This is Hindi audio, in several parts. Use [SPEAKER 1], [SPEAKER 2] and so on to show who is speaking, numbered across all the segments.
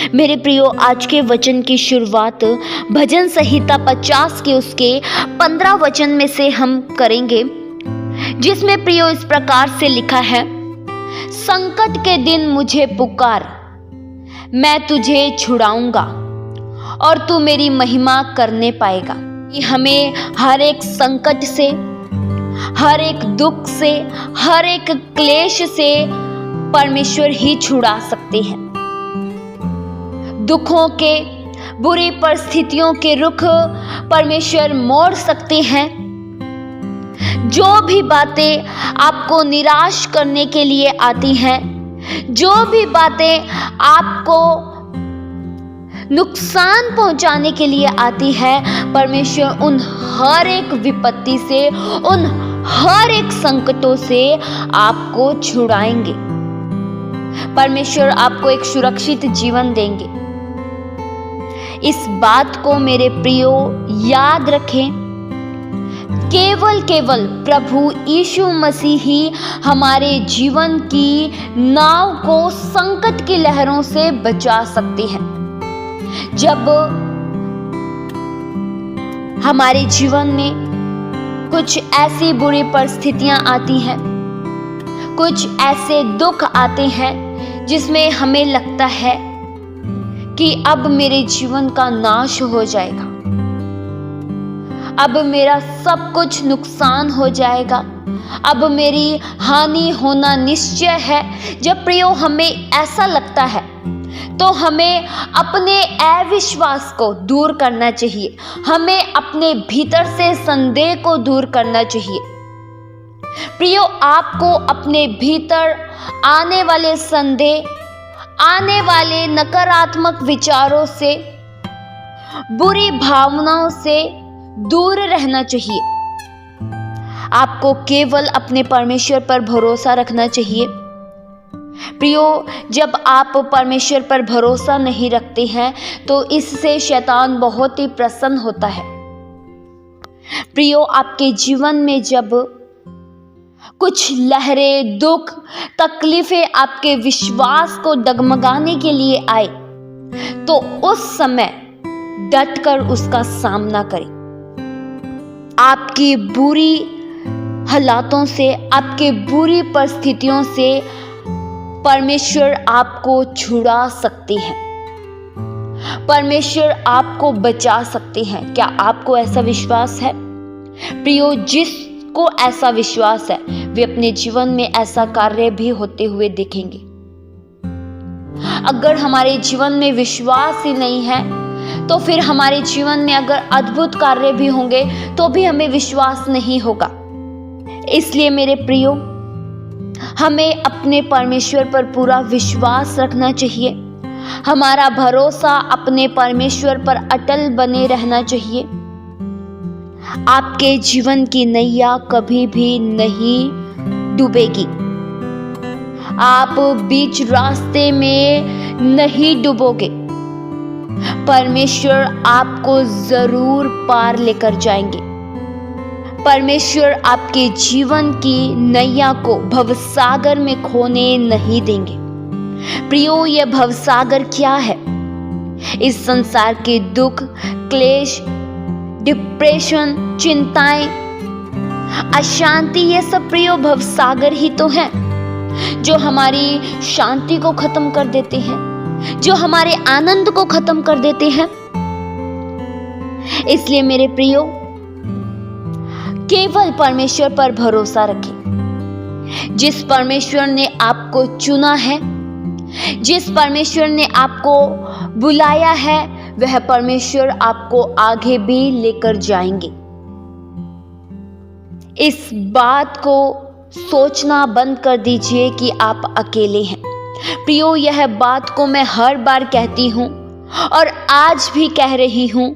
[SPEAKER 1] मेरे प्रियो, आज के वचन की शुरुआत भजन संहिता 50 के उसके 15 वचन में से हम करेंगे, जिसमें प्रियो इस प्रकार से लिखा है। संकट के दिन मुझे पुकार, मैं तुझे छुड़ाऊंगा और तू मेरी महिमा करने पाएगा। हमें हर एक संकट से, हर एक दुख से, हर एक क्लेश से परमेश्वर ही छुड़ा सकते हैं। दुखों के, बुरी परिस्थितियों के रुख परमेश्वर मोड़ सकते हैं। जो भी बातें आपको निराश करने के लिए आती हैं, जो भी बातें आपको नुकसान पहुंचाने के लिए आती है, परमेश्वर उन हर एक विपत्ति से, उन हर एक संकटों से आपको छुड़ाएंगे। परमेश्वर आपको एक सुरक्षित जीवन देंगे। इस बात को मेरे प्रियो याद रखें, केवल प्रभु यीशु मसीह ही हमारे जीवन की नाव को संकट की लहरों से बचा सकते हैं। जब हमारे जीवन में कुछ ऐसी बुरी परिस्थितियां आती हैं, कुछ ऐसे दुख आते हैं जिसमें हमें लगता है कि अब मेरे जीवन का नाश हो जाएगा, अब मेरा सब कुछ नुकसान हो जाएगा, अब मेरी हानि होना निश्चय है। जब प्रियो हमें ऐसा लगता है तो हमें अपने अविश्वास को दूर करना चाहिए, हमें अपने भीतर से संदेह को दूर करना चाहिए। प्रियो, आपको अपने भीतर आने वाले संदेह, आने वाले नकारात्मक विचारों से, बुरी भावनाओं से दूर रहना चाहिए। आपको केवल अपने परमेश्वर पर भरोसा रखना चाहिए। प्रियो, जब आप परमेश्वर पर भरोसा नहीं रखते हैं तो इससे शैतान बहुत ही प्रसन्न होता है। प्रियो, आपके जीवन में जब कुछ लहरें, दुख, तकलीफें आपके विश्वास को डगमगाने के लिए आए, तो उस समय डटकर उसका सामना करें। आपकी बुरी हालातों से, आपके बुरी परिस्थितियों से परमेश्वर आपको छुड़ा सकते हैं, परमेश्वर आपको बचा सकते हैं। क्या आपको ऐसा विश्वास है? प्रियो, जिसको ऐसा विश्वास है वे अपने जीवन में ऐसा कार्य भी होते हुए दिखेंगे। अगर हमारे जीवन में विश्वास ही नहीं है तो फिर हमारे जीवन में अगर अद्भुत कार्य भी होंगे तो भी हमें विश्वास नहीं होगा। इसलिए मेरे प्रियो, हमें अपने परमेश्वर पर पूरा विश्वास रखना चाहिए। हमारा भरोसा अपने परमेश्वर पर अटल बने रहना चाहिए। आपके जीवन की नैया कभी भी नहीं डूबेगी, आप बीच रास्ते में नहीं डूबोगे। परमेश्वर आपको जरूर पार लेकर जाएंगे। परमेश्वर आपके जीवन की नैया को भवसागर में खोने नहीं देंगे। प्रियो, यह भवसागर क्या है? इस संसार के दुख, क्लेश, डिप्रेशन, चिंताएं, अशांति, ये सब प्रियो भवसागर ही तो हैं, जो हमारी शांति को खत्म कर देते हैं, जो हमारे आनंद को खत्म कर देते हैं। इसलिए मेरे प्रियो, केवल परमेश्वर पर भरोसा रखें। जिस परमेश्वर ने आपको चुना है, जिस परमेश्वर ने आपको बुलाया है, वह परमेश्वर आपको आगे भी लेकर जाएंगे। इस बात को सोचना बंद कर दीजिए कि आप अकेले हैं। प्रियो, यह बात को मैं हर बार कहती हूँ और आज भी कह रही हूँ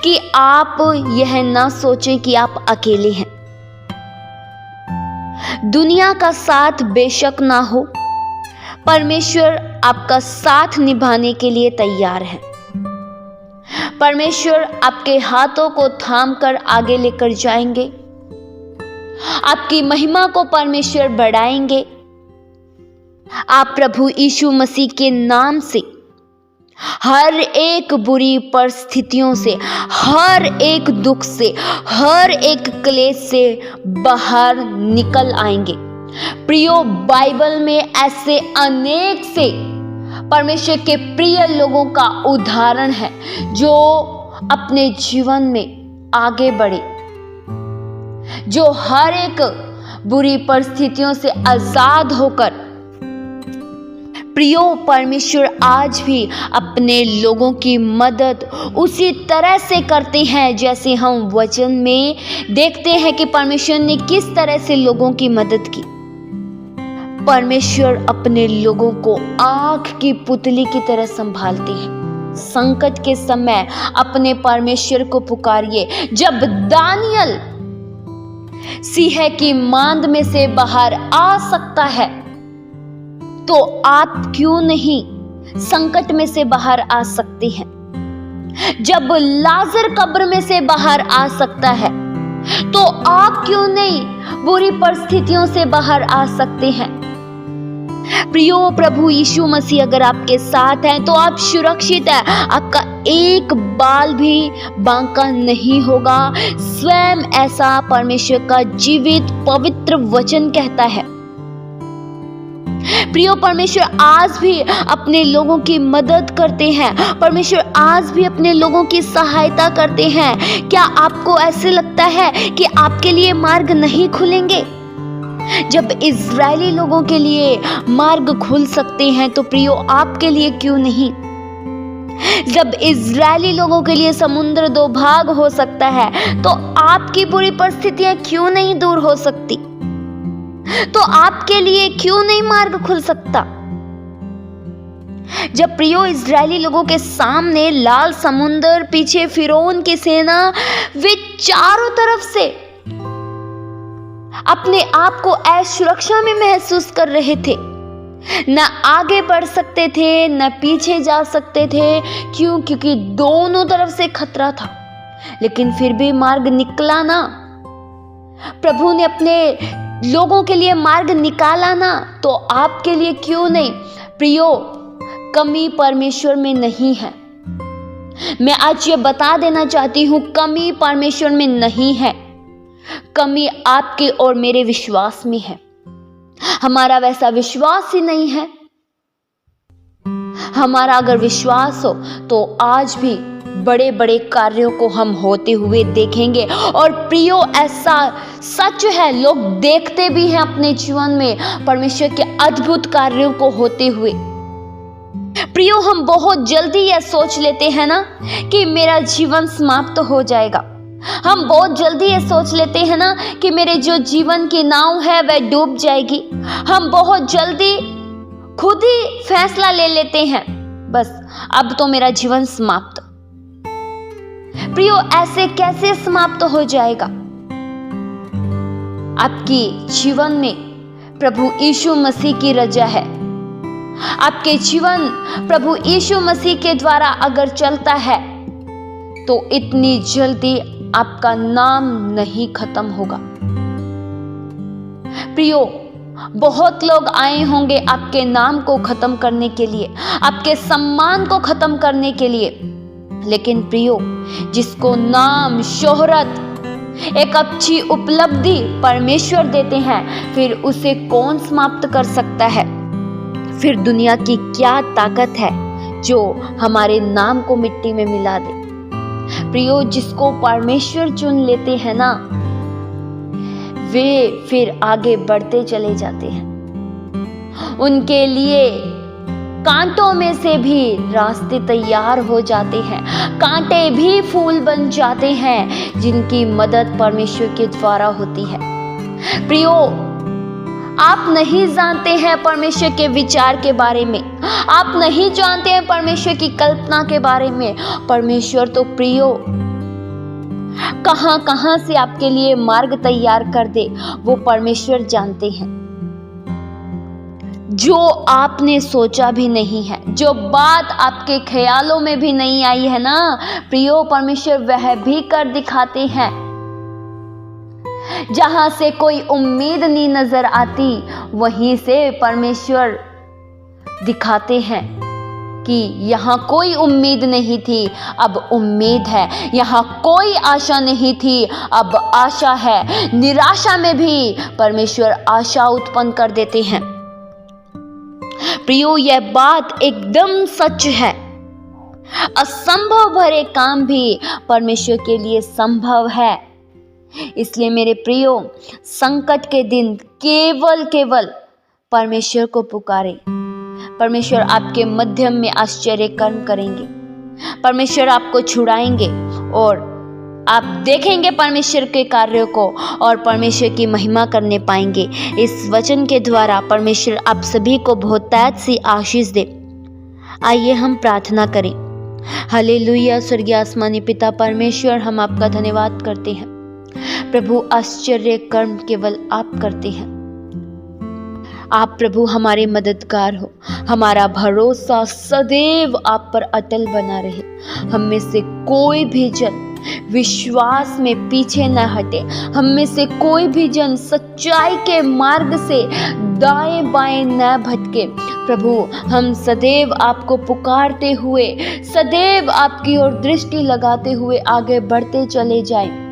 [SPEAKER 1] कि आप यह ना सोचें कि आप अकेले हैं। दुनिया का साथ बेशक ना हो, परमेश्वर आपका साथ निभाने के लिए तैयार है। परमेश्वर आपके हाथों को थामकर आगे लेकर जाएंगे। आपकी महिमा को परमेश्वर बढ़ाएंगे। आप प्रभु यीशु मसीह के नाम से हर एक बुरी परिस्थितियों से, हर एक दुख से, हर एक क्लेश से बाहर निकल आएंगे। प्रियो, बाइबल में ऐसे अनेक से परमेश्वर के प्रिय लोगों का उदाहरण है जो अपने जीवन में आगे बढ़े, जो हर एक बुरी परिस्थितियों से आजाद होकर। प्रियो, परमेश्वर आज भी अपने लोगों की मदद उसी तरह से करते हैं जैसे हम वचन में देखते हैं कि परमेश्वर ने किस तरह से लोगों की मदद की। परमेश्वर अपने लोगों को आंख की पुतली की तरह संभालते हैं। संकट के समय अपने परमेश्वर को पुकारिए। जब दानियल सिंह की मांद में से बाहर आ सकता है, तो आप क्यों नहीं संकट में से बाहर आ सकते हैं? जब लाजर कब्र में से बाहर आ सकता है, तो आप क्यों नहीं बुरी परिस्थितियों से बाहर आ सकते हैं? प्रियो, प्रभु यीशु मसीह अगर आपके साथ हैं तो आप सुरक्षित हैं। आपका एक बाल भी बांका नहीं होगा। स्वयं ऐसा परमेश्वर का जीवित पवित्र वचन कहता है। प्रियो, परमेश्वर आज भी अपने लोगों की मदद करते हैं। परमेश्वर आज भी अपने लोगों की सहायता करते हैं। क्या आपको ऐसे लगता है कि आपके लिए मार्ग नहीं खुलेंगे? जब इज़राइली लोगों के लिए मार्ग खुल सकते हैं, तो प्रियो आपके लिए क्यों नहीं? जब इज़राइली लोगों के लिए समुद्र दो भाग हो सकता है, तो आपकी बुरी परिस्थितियां क्यों नहीं दूर हो सकती? तो आपके लिए क्यों नहीं मार्ग खुल सकता? जब प्रियो इज़राइली लोगों के सामने लाल समुंदर, पीछे फिरौन की सेना, वे चारों तरफ से अपने आप को असुरक्षा में महसूस कर रहे थे। न आगे बढ़ सकते थे, न पीछे जा सकते थे। क्यों? क्योंकि दोनों तरफ से खतरा था। लेकिन फिर भी मार्ग निकला ना। प्रभु ने अपने लोगों के लिए मार्ग निकाला ना, तो आपके लिए क्यों नहीं? प्रियो, कमी परमेश्वर में नहीं है। मैं आज ये बता देना चाहती हूँ, कमी परमेश्वर में नहीं है। कमी आपके और मेरे विश्वास में है। हमारा वैसा विश्वास ही नहीं है। हमारा अगर विश्वास हो तो आज भी बड़े बड़े कार्यों को हम होते हुए देखेंगे। और प्रियो, ऐसा सच है, लोग देखते भी हैं अपने जीवन में परमेश्वर के अद्भुत कार्यों को होते हुए। प्रियो, हम बहुत जल्दी यह सोच लेते हैं ना कि मेरा जीवन समाप्त हो जाएगा। हम बहुत जल्दी ये सोच लेते हैं ना कि मेरे जो जीवन की नाव है वह डूब जाएगी। हम बहुत जल्दी खुद ही फैसला ले लेते हैं, बस अब तो मेरा जीवन समाप्त। प्रियो, ऐसे कैसे समाप्त हो जाएगा? आपकी जीवन में प्रभु यीशु मसीह की रजा है। आपके जीवन प्रभु यीशु मसीह के द्वारा अगर चलता है, तो इतनी जल्दी आपका नाम नहीं खत्म होगा। प्रियो, बहुत लोग आए होंगे आपके नाम को खत्म करने के लिए, आपके सम्मान को खत्म करने के लिए। लेकिन प्रियो, जिसको नाम, शोहरत, एक अच्छी उपलब्धि परमेश्वर देते हैं, फिर उसे कौन समाप्त कर सकता है? फिर दुनिया की क्या ताकत है जो हमारे नाम को मिट्टी में मिला दे? प्रियो, जिसको परमेश्वर चुन लेते हैं ना, वे फिर आगे बढ़ते चले जाते हैं। उनके लिए कांटों में से भी रास्ते तैयार हो जाते हैं, कांटे भी फूल बन जाते हैं, जिनकी मदद परमेश्वर के द्वारा होती है। प्रियो, आप नहीं जानते हैं परमेश्वर के विचार के बारे में, आप नहीं जानते हैं परमेश्वर की कल्पना के बारे में। परमेश्वर तो प्रियो कहां कहां से आपके लिए मार्ग तैयार कर दे, वो परमेश्वर जानते हैं। जो आपने सोचा भी नहीं है, जो बात आपके ख्यालों में भी नहीं आई है ना प्रियो, परमेश्वर वह भी कर दिखाते हैं। जहां से कोई उम्मीद नहीं नजर आती, वहीं से परमेश्वर दिखाते हैं कि यहाँ कोई उम्मीद नहीं थी, अब उम्मीद है। यहाँ कोई आशा नहीं थी, अब आशा है। निराशा में भी परमेश्वर आशा उत्पन्न कर देते हैं। प्रियो, यह बात एकदम सच है। असंभव भरे काम भी परमेश्वर के लिए संभव है। इसलिए मेरे प्रियो, संकट के दिन केवल परमेश्वर को पुकारे। परमेश्वर आपके मध्यम में आश्चर्य कर्म करेंगे। परमेश्वर आपको छुड़ाएंगे और आप देखेंगे परमेश्वर के कार्यों को और परमेश्वर की महिमा करने पाएंगे। इस वचन के द्वारा परमेश्वर आप सभी को बहुतायत सी आशीष दे। आइए हम प्रार्थना करें। हालेलुया। स्वर्गीय आसमानी पिता परमेश्वर, हम आपका धन्यवाद करते हैं। प्रभु, आश्चर्य कर्म केवल आप करते हैं। आप प्रभु हमारे मददगार हो। हमारा भरोसा सदैव आप पर अटल बना रहे। हम में से कोई भी जन विश्वास में पीछे न हटे। हम में से कोई भी जन सच्चाई के मार्ग से दाएं बाएं न भटके। प्रभु, हम सदैव आपको पुकारते हुए, सदैव आपकी ओर दृष्टि लगाते हुए आगे बढ़ते चले जाएं।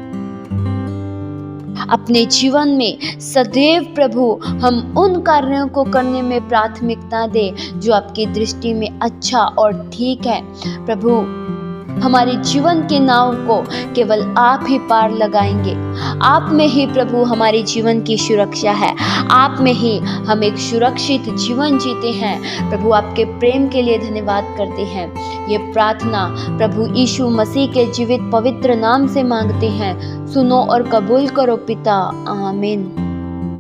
[SPEAKER 1] अपने जीवन में सदैव प्रभु हम उन कार्यों को करने में प्राथमिकता दें जो आपकी दृष्टि में अच्छा और ठीक है। प्रभु, हमारे जीवन के नाव को केवल आप ही पार लगाएंगे। आप में ही प्रभु हमारे जीवन की सुरक्षा है। आप में ही हम एक सुरक्षित जीवन जीते हैं। प्रभु, आपके प्रेम के लिए धन्यवाद करते हैं। ये प्रार्थना प्रभु यीशु मसीह के जीवित पवित्र नाम से मांगते हैं। सुनो और कबूल करो पिता। आमीन।